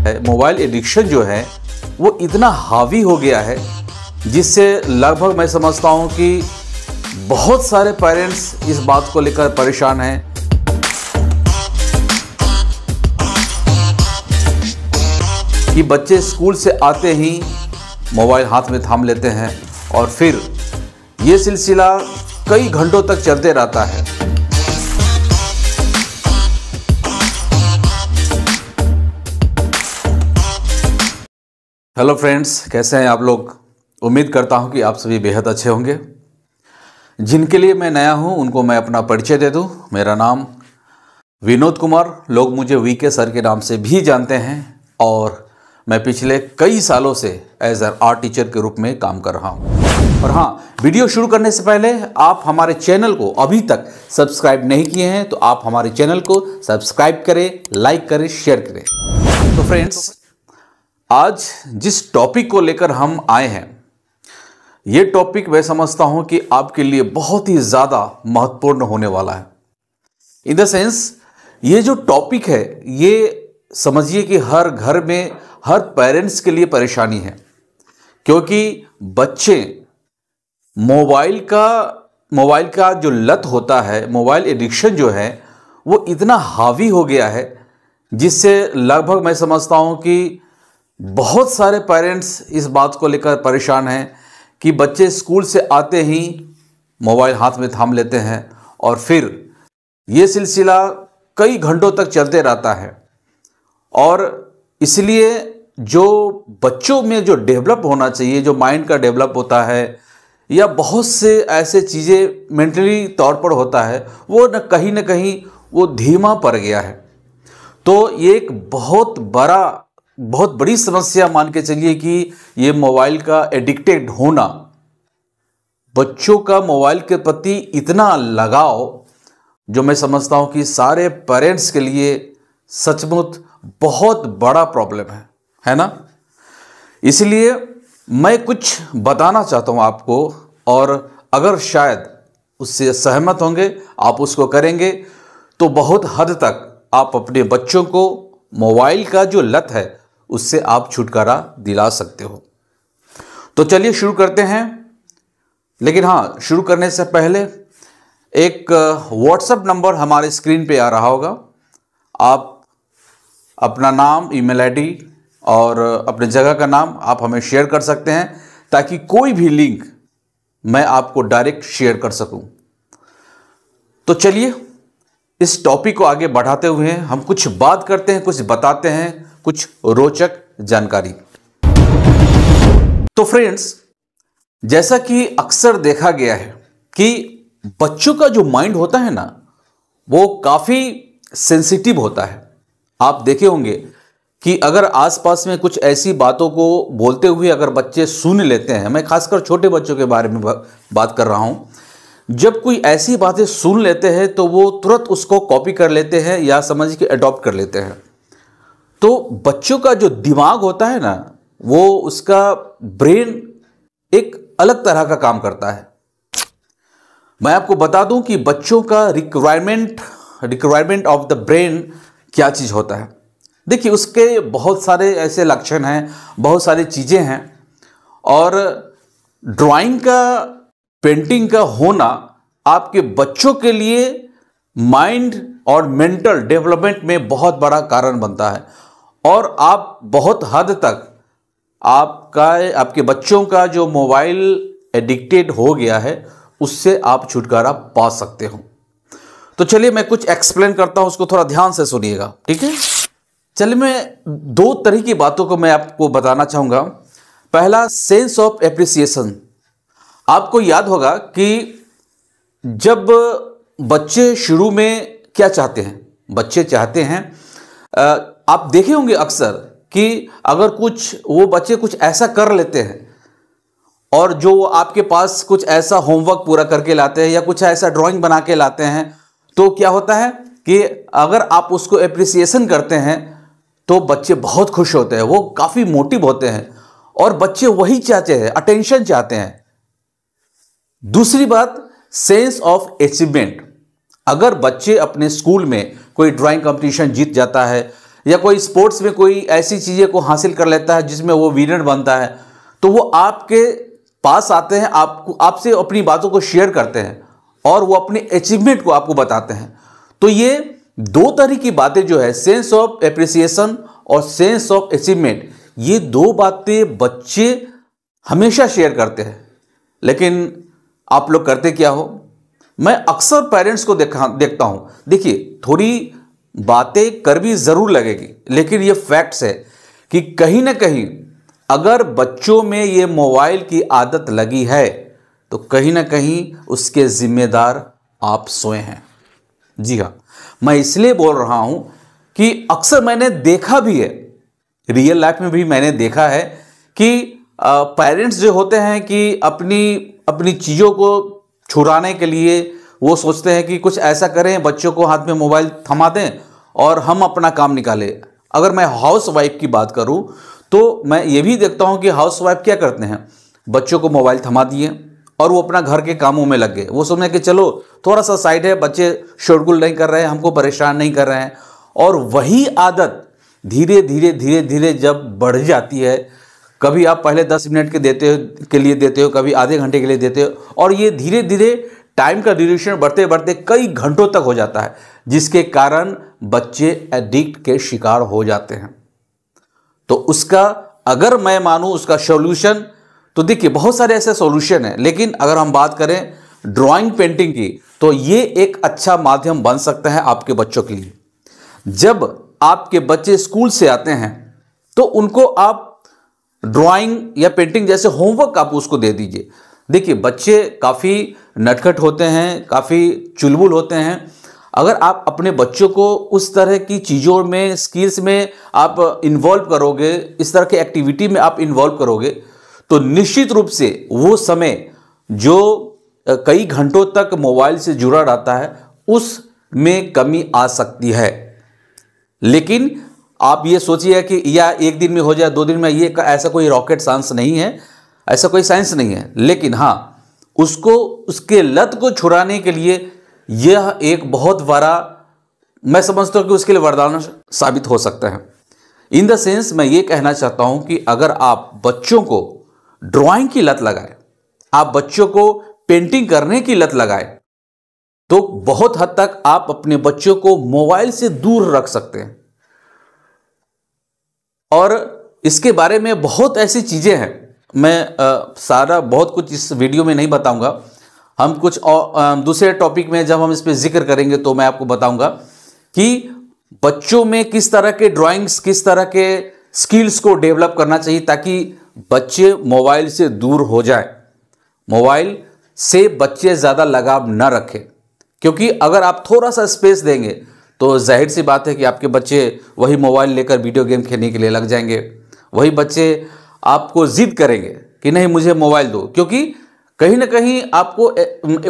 Mobile addiction जो है वो इतना हावी हो गया है जिससे लगभग मैं समझता हूँ कि बहुत सारे पेरेंट्स इस बात को लेकर परेशान हैं कि बच्चे स्कूल से आते ही मोबाइल हाथ में थाम लेते हैं और फिर ये सिलसिला कई घंटों तक चलते रहता है। हेलो फ्रेंड्स, कैसे हैं आप लोग? उम्मीद करता हूं कि आप सभी बेहद अच्छे होंगे। जिनके लिए मैं नया हूं उनको मैं अपना परिचय दे दूं। मेरा नाम विनोद कुमार, लोग मुझे वीके सर के नाम से भी जानते हैं और मैं पिछले कई सालों से एज ए आर्ट टीचर के रूप में काम कर रहा हूं। और हाँ, वीडियो शुरू करने से पहले आप हमारे चैनल को अभी तक सब्सक्राइब नहीं किए हैं तो आप हमारे चैनल को सब्सक्राइब करें, लाइक करें, शेयर करें। तो फ्रेंड्स, आज जिस टॉपिक को लेकर हम आए हैं, ये टॉपिक मैं समझता हूं कि आपके लिए बहुत ही ज़्यादा महत्वपूर्ण होने वाला है। इन द सेंस, ये जो टॉपिक है ये समझिए कि हर घर में, हर पेरेंट्स के लिए परेशानी है, क्योंकि बच्चे मोबाइल का जो लत होता है, मोबाइल एडिक्शन जो है वो इतना हावी हो गया है जिससे लगभग मैं समझता हूं कि बहुत सारे पेरेंट्स इस बात को लेकर परेशान हैं कि बच्चे स्कूल से आते ही मोबाइल हाथ में थाम लेते हैं और फिर ये सिलसिला कई घंटों तक चलते रहता है। और इसलिए जो बच्चों में जो डेवलप होना चाहिए, जो माइंड का डेवलप होता है या बहुत से ऐसे चीज़ें मेंटली तौर पर होता है, वो न कहीं वो धीमा पड़ गया है। तो ये एक बहुत बड़ी समस्या मान के चलिए कि ये मोबाइल का एडिक्टेड होना, बच्चों का मोबाइल के प्रति इतना लगाव, जो मैं समझता हूँ कि सारे पेरेंट्स के लिए सचमुच बहुत बड़ा प्रॉब्लम है ना। इसलिए मैं कुछ बताना चाहता हूँ आपको, और अगर शायद उससे सहमत होंगे, आप उसको करेंगे, तो बहुत हद तक आप अपने बच्चों को मोबाइल का जो लत है उससे आप छुटकारा दिला सकते हो। तो चलिए शुरू करते हैं। लेकिन हाँ, शुरू करने से पहले एक व्हाट्सएप नंबर हमारे स्क्रीन पे आ रहा होगा। आप अपना नाम, ईमेल आईडी और अपने जगह का नाम आप हमें शेयर कर सकते हैं ताकि कोई भी लिंक मैं आपको डायरेक्ट शेयर कर सकूं। तो चलिए इस टॉपिक को आगे बढ़ाते हुए हम कुछ बात करते हैं, कुछ बताते हैं, कुछ रोचक जानकारी। तो फ्रेंड्स, जैसा कि अक्सर देखा गया है कि बच्चों का जो माइंड होता है ना, वो काफ़ी सेंसिटिव होता है। आप देखे होंगे कि अगर आसपास में कुछ ऐसी बातों को बोलते हुए अगर बच्चे सुन लेते हैं, मैं खासकर छोटे बच्चों के बारे में बात कर रहा हूं, जब कोई ऐसी बातें सुन लेते हैं तो वो तुरंत उसको कॉपी कर लेते हैं या समझ के अडॉप्ट कर लेते हैं। तो बच्चों का जो दिमाग होता है ना, वो उसका ब्रेन एक अलग तरह का काम करता है। मैं आपको बता दूं कि बच्चों का रिक्वायरमेंट ऑफ द ब्रेन क्या चीज़ होता है। देखिए, उसके बहुत सारे ऐसे लक्षण हैं, बहुत सारी चीज़ें हैं, और ड्राइंग का, पेंटिंग का होना आपके बच्चों के लिए माइंड और मेंटल डेवलपमेंट में बहुत बड़ा कारण बनता है। और आप बहुत हद तक आपके बच्चों का जो मोबाइल एडिक्टेड हो गया है उससे आप छुटकारा पा सकते हो। तो चलिए मैं कुछ एक्सप्लेन करता हूं, उसको थोड़ा ध्यान से सुनिएगा, ठीक है? चलिए, मैं दो तरह की बातों को मैं आपको बताना चाहूंगा। पहला, सेंस ऑफ एप्रिसिएशन। आपको याद होगा कि जब बच्चे शुरू में क्या चाहते हैं, बच्चे चाहते हैं, आप देखे होंगे अक्सर कि अगर वो बच्चे कुछ ऐसा कर लेते हैं और जो आपके पास कुछ ऐसा होमवर्क पूरा करके लाते हैं या कुछ ऐसा ड्राइंग बना के लाते हैं, तो क्या होता है कि अगर आप उसको एप्रिसिएशन करते हैं तो बच्चे बहुत खुश होते हैं, वो काफ़ी मोटिव होते हैं और बच्चे वही चाहते हैं, अटेंशन चाहते हैं। दूसरी बात, सेंस ऑफ अचीवमेंट। अगर बच्चे अपने स्कूल में कोई ड्राइंग कंपटीशन जीत जाता है या कोई स्पोर्ट्स में कोई ऐसी चीज़ें को हासिल कर लेता है जिसमें वो विनर बनता है, तो वो आपके पास आते हैं, आपसे अपनी बातों को शेयर करते हैं और वो अपने अचीवमेंट को आपको बताते हैं। तो ये दो तरह की बातें जो है, सेंस ऑफ एप्रिसिएशन और सेंस ऑफ अचीवमेंट, ये दो बातें बच्चे हमेशा शेयर करते हैं। लेकिन आप लोग करते क्या हो? मैं अक्सर पेरेंट्स को देखता हूं। देखिए, थोड़ी बातें कर भी जरूर लगेगी, लेकिन ये फैक्ट्स है कि कहीं ना कहीं अगर बच्चों में ये मोबाइल की आदत लगी है तो कहीं ना कहीं उसके जिम्मेदार आप स्वयं हैं। जी हाँ, मैं इसलिए बोल रहा हूं कि अक्सर मैंने देखा भी है, रियल लाइफ में भी मैंने देखा है कि पेरेंट्स जो होते हैं कि अपनी चीज़ों को छुड़ाने के लिए वो सोचते हैं कि कुछ ऐसा करें, बच्चों को हाथ में मोबाइल थमा दें और हम अपना काम निकालें। अगर मैं हाउस वाइफ की बात करूं तो मैं ये भी देखता हूं कि हाउस वाइफ क्या करते हैं, बच्चों को मोबाइल थमा दिए और वो अपना घर के कामों में लग गए। वो समझे कि चलो थोड़ा सा साइड है, बच्चे शोरगुल नहीं कर रहे हैं, हमको परेशान नहीं कर रहे हैं। और वही आदत धीरे धीरे जब बढ़ जाती है, कभी आप पहले 10 मिनट के लिए देते हो, कभी आधे घंटे के लिए देते हो, और ये धीरे धीरे टाइम का ड्यूरेशन बढ़ते बढ़ते कई घंटों तक हो जाता है, जिसके कारण बच्चे एडिक्ट के शिकार हो जाते हैं। तो उसका अगर मैं मानूं उसका सॉल्यूशन, तो देखिए बहुत सारे ऐसे सॉल्यूशन हैं, लेकिन अगर हम बात करें ड्राइंग पेंटिंग की, तो ये एक अच्छा माध्यम बन सकता है आपके बच्चों के लिए। जब आपके बच्चे स्कूल से आते हैं तो उनको आप ड्राइंग या पेंटिंग जैसे होमवर्क आप उसको दे दीजिए। देखिए, बच्चे काफ़ी नटखट होते हैं, काफ़ी चुलबुल होते हैं। अगर आप अपने बच्चों को उस तरह की चीज़ों में, स्किल्स में आप इन्वॉल्व करोगे, इस तरह के एक्टिविटी में आप इन्वॉल्व करोगे, तो निश्चित रूप से वो समय जो कई घंटों तक मोबाइल से जुड़ा रहता है उसमें कमी आ सकती है। लेकिन आप ये सोचिए कि या एक दिन में हो जाए, 2 दिन में, ये ऐसा कोई रॉकेट साइंस नहीं है, ऐसा कोई साइंस नहीं है। लेकिन हाँ, उसको उसके लत को छुड़ाने के लिए यह एक बहुत बड़ा, मैं समझता हूँ कि उसके लिए वरदान साबित हो सकता है। इन द सेंस मैं ये कहना चाहता हूँ कि अगर आप बच्चों को ड्राइंग की लत लगाए, आप बच्चों को पेंटिंग करने की लत लगाए, तो बहुत हद तक आप अपने बच्चों को मोबाइल से दूर रख सकते हैं। और इसके बारे में बहुत ऐसी चीज़ें हैं, मैं सारा बहुत कुछ इस वीडियो में नहीं बताऊंगा। हम कुछ दूसरे टॉपिक में जब हम इस पर जिक्र करेंगे तो मैं आपको बताऊंगा कि बच्चों में किस तरह के ड्राइंग्स, किस तरह के स्किल्स को डेवलप करना चाहिए ताकि बच्चे मोबाइल से दूर हो जाए, मोबाइल से बच्चे ज़्यादा लगाव न रखें। क्योंकि अगर आप थोड़ा सा स्पेस देंगे तो जाहिर सी बात है कि आपके बच्चे वही मोबाइल लेकर वीडियो गेम खेलने के लिए लग जाएंगे। वही बच्चे आपको जिद करेंगे कि नहीं मुझे मोबाइल दो, क्योंकि कहीं ना कहीं आपको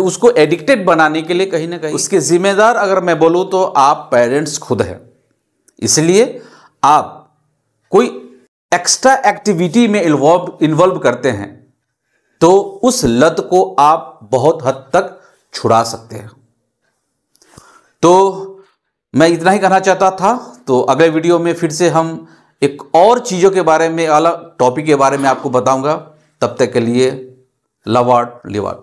उसको एडिक्टेड बनाने के लिए कहीं ना कहीं उसके जिम्मेदार अगर मैं बोलूँ तो आप पेरेंट्स खुद हैं। इसलिए आप कोई एक्स्ट्रा एक्टिविटी में इन्वॉल्व करते हैं तो उस लत को आप बहुत हद तक छुड़ा सकते हैं। तो मैं इतना ही कहना चाहता था। तो अगले वीडियो में फिर से हम एक और चीज़ों के बारे में, अलग टॉपिक के बारे में आपको बताऊंगा। तब तक के लिए लव आर्ट लिव आर्ट।